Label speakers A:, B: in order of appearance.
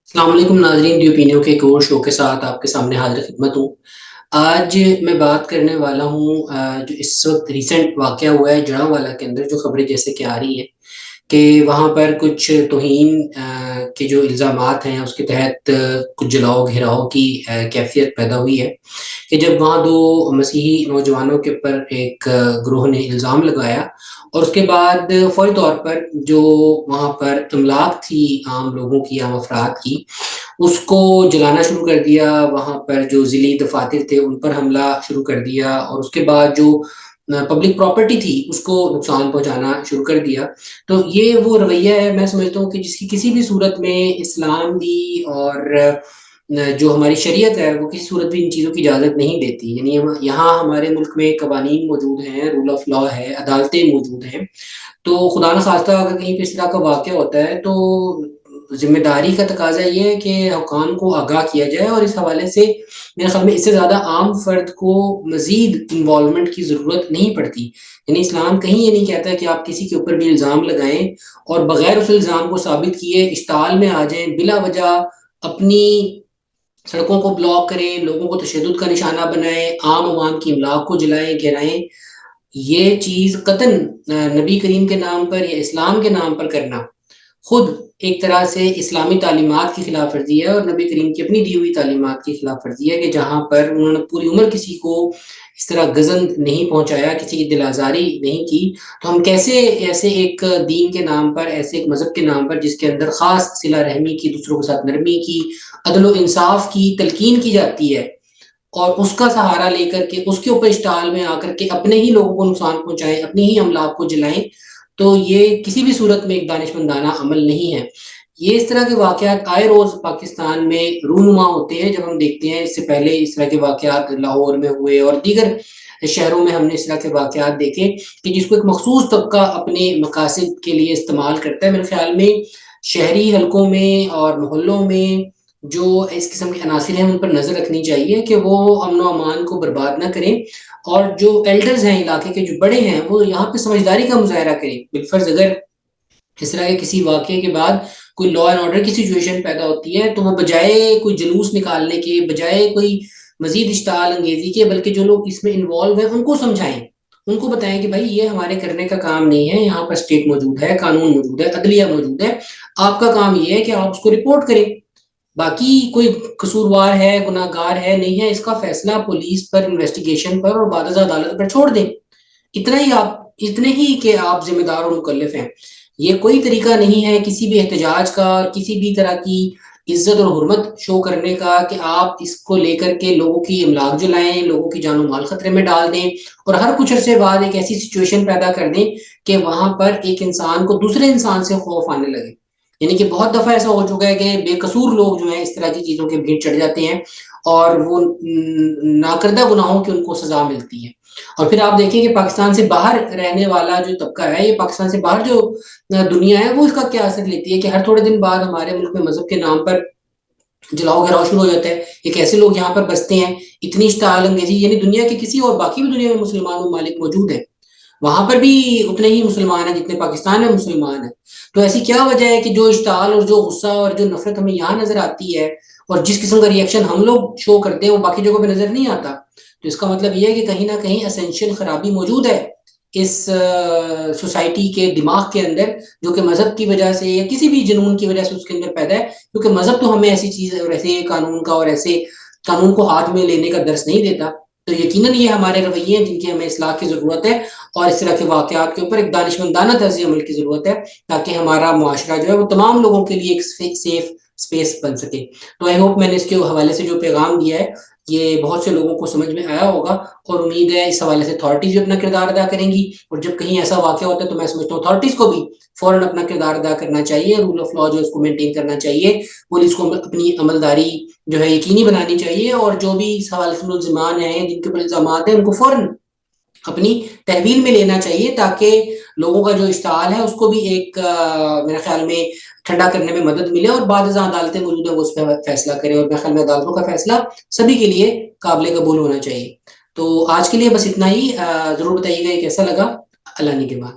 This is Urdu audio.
A: السلام علیکم ناظرین، ڈی اوپینیو کے ایک اور شو کے ساتھ آپ کے سامنے حاضر خدمت ہوں۔ آج میں بات کرنے والا ہوں جو اس وقت ریسنٹ واقعہ ہوا ہے جڑاں کے اندر، جو خبریں جیسے کہ آ رہی ہیں کہ وہاں پر کچھ توہین کے جو الزامات ہیں اس کے تحت کچھ جلاؤ گھیراؤ کی کیفیت پیدا ہوئی ہے کہ جب وہاں دو مسیحی نوجوانوں کے اوپر ایک گروہ نے الزام لگایا، اور اس کے بعد فوری طور پر جو وہاں پر املاک تھی عام لوگوں کی، عام افراد کی، اس کو جلانا شروع کر دیا۔ وہاں پر جو ضلعی دفاتر تھے ان پر حملہ شروع کر دیا، اور اس کے بعد جو پبلک پراپرٹی تھی اس کو نقصان پہنچانا شروع کر دیا۔ تو یہ وہ رویہ ہے، میں سمجھتا ہوں کہ جس کی کسی بھی صورت میں اسلام بھی اور جو ہماری شریعت ہے وہ کسی صورت بھی ان چیزوں کی اجازت نہیں دیتی۔ یعنی یہاں ہمارے ملک میں قوانین موجود ہیں، رول آف لا ہے، عدالتیں موجود ہیں۔ تو خدا نخواستہ اگر کہیں پہ اس طرح کا واقعہ ہوتا ہے تو ذمہ داری کا تقاضا یہ ہے کہ حکام کو آگاہ کیا جائے، اور اس حوالے سے میرے خیال میں اس سے زیادہ عام فرد کو مزید انوالومنٹ کی ضرورت نہیں پڑتی۔ یعنی اسلام کہیں یہ نہیں کہتا کہ آپ کسی کے اوپر بھی الزام لگائیں اور بغیر اس الزام کو ثابت کیے اشتعال میں آ جائیں، بلا وجہ اپنی سڑکوں کو بلاک کریں، لوگوں کو تشدد کا نشانہ بنائیں، عام عوام کی املاک کو جلائیں گرائیں۔ یہ چیز قطعاً نبی کریم کے نام پر یا اسلام کے نام پر کرنا خود ایک طرح سے اسلامی تعلیمات کی خلاف ورزی ہے، اور نبی کریم کی اپنی دی ہوئی تعلیمات کی خلاف ورزی ہے کہ جہاں پر انہوں نے پوری عمر کسی کو اس طرح گزند نہیں پہنچایا، کسی کی دل آزاری نہیں کی، تو ہم کیسے ایسے ایک دین کے نام پر، ایسے ایک مذہب کے نام پر جس کے اندر خاص صلہ رحمی کی، دوسروں کے ساتھ نرمی کی، عدل و انصاف کی تلقین کی جاتی ہے، اور اس کا سہارا لے کر کے اس کے اوپر اشتعال میں آ کر کے اپنے ہی لوگوں کو نقصان پہنچائیں، اپنی ہی املاک کو جلائیں، تو یہ کسی بھی صورت میں ایک دانشمندانہ عمل نہیں ہے۔ یہ اس طرح کے واقعات آئے روز پاکستان میں رونما ہوتے ہیں۔ جب ہم دیکھتے ہیں اس سے پہلے اس طرح کے واقعات لاہور میں ہوئے اور دیگر شہروں میں ہم نے اس طرح کے واقعات دیکھے کہ جس کو ایک مخصوص طبقہ اپنے مقاصد کے لیے استعمال کرتا ہے۔ میرے خیال میں شہری حلقوں میں اور محلوں میں جو اس قسم کے عناصر ہیں ان پر نظر رکھنی چاہیے کہ وہ امن و امان کو برباد نہ کریں، اور جو ایلڈرز ہیں، علاقے کے جو بڑے ہیں، وہ یہاں پہ سمجھداری کا مظاہرہ کریں۔ بالفرض اگر اس طرح کے کسی واقعے کے بعد کوئی لا اینڈ آرڈر کی سچویشن پیدا ہوتی ہے تو وہ بجائے کوئی جلوس نکالنے کے، بجائے کوئی مزید اشتعال انگیزی کے، بلکہ جو لوگ اس میں انوالو ہیں ان کو سمجھائیں، ان کو بتائیں کہ بھائی یہ ہمارے کرنے کا کام نہیں ہے، یہاں پر اسٹیٹ موجود ہے، قانون موجود ہے، عدلیہ موجود ہے، آپ کا کام یہ ہے کہ آپ اس کو رپورٹ کریں۔ باقی کوئی قصوروار ہے، گناہ گار ہے، نہیں ہے، اس کا فیصلہ پولیس پر، انویسٹیگیشن پر اور بعد ازاں عدالت پر چھوڑ دیں۔ اتنا ہی آپ، اتنے ہی کہ آپ ذمہ دار اور مکلف ہیں۔ یہ کوئی طریقہ نہیں ہے کسی بھی احتجاج کا، کسی بھی طرح کی عزت اور حرمت شو کرنے کا کہ آپ اس کو لے کر کے لوگوں کی املاک جلائیں، لوگوں کی جان و مال خطرے میں ڈال دیں، اور ہر کچھ عرصے بعد ایک ایسی سچویشن پیدا کر دیں کہ وہاں پر ایک انسان کو دوسرے انسان سے خوف آنے لگے۔ یعنی کہ بہت دفعہ ایسا ہو چکا ہے کہ بے قصور لوگ جو ہیں اس طرح کی چیزوں کے بھیڑ چڑھ جاتے ہیں، اور وہ ناکردہ گناہوں کی ان کو سزا ملتی ہے۔ اور پھر آپ دیکھیں کہ پاکستان سے باہر رہنے والا جو طبقہ ہے، یہ پاکستان سے باہر جو دنیا ہے، وہ اس کا کیا اثر لیتی ہے کہ ہر تھوڑے دن بعد ہمارے ملک میں مذہب کے نام پر جلاؤ گھراؤ شروع ہو جاتا ہے۔ ایک ایسے لوگ یہاں پر بستے ہیں، اتنی اشتعال انگیزی، یعنی دنیا کے کسی اور باقی بھی دنیا میں مسلمان ممالک موجود ہیں، وہاں پر بھی اتنے ہی مسلمان ہیں جتنے پاکستان میں مسلمان ہیں۔ تو ایسی کیا وجہ ہے کہ جو اشتعال اور جو غصہ اور جو نفرت ہمیں یہاں نظر آتی ہے، اور جس قسم کا ریئیکشن ہم لوگ شو کرتے ہیں، وہ باقی جگہوں پہ نظر نہیں آتا؟ تو اس کا مطلب یہ ہے کہ کہیں نہ کہیں اسینشیل خرابی موجود ہے اس سوسائٹی کے دماغ کے اندر، جو کہ مذہب کی وجہ سے یا کسی بھی جنون کی وجہ سے اس کے اندر پیدا ہے، کیونکہ مذہب تو ہمیں ایسی چیز اور ایسے قانون کا اور ایسے قانون کو ہاتھ میں لینے کا درس نہیں دیتا۔ تو یقیناً یہ ہمارے رویے ہیں جن کی ہمیں اصلاح کی ضرورت ہے، اور اس طرح کے واقعات کے اوپر ایک دانشمندانہ طرز عمل کی ضرورت ہے، تاکہ ہمارا معاشرہ جو ہے وہ تمام لوگوں کے لیے ایک سیف اسپیس بن سکے۔ تو آئی ہوپ میں نے اس کے حوالے سے جو پیغام دیا ہے یہ بہت سے لوگوں کو سمجھ میں آیا ہوگا، اور امید ہے اس حوالے سے اتھارٹیز بھی اپنا کردار ادا کریں گی، اور جب کہیں ایسا واقعہ ہوتا ہے تو میں سمجھتا ہوں اتھارٹیز کو بھی فوراً اپنا کردار ادا کرنا چاہیے، رول آف لا جو اس کو مینٹین کرنا چاہیے، پولیس کو اپنی عملداری جو ہے یقینی بنانی چاہیے، اور جو بھی اس حوالے سے ملزمان ہیں، جن کے اوپر الزامات ہیں، ان کو فوراً اپنی تحویل میں لینا چاہیے، تاکہ لوگوں کا جو اشتعال ہے اس کو بھی ایک میرے خیال میں ٹھنڈا کرنے میں مدد ملے، اور بعد ازاں عدالتیں موجود ہیں وہ اس پہ فیصلہ کریں، اور میرے خیال میں عدالتوں کا فیصلہ سبھی کے لیے قابل قبول ہونا چاہیے۔ تو آج کے لیے بس اتنا ہی۔ ضرور بتائیے گا یہ کیسا لگا۔ اللہ نگہبان۔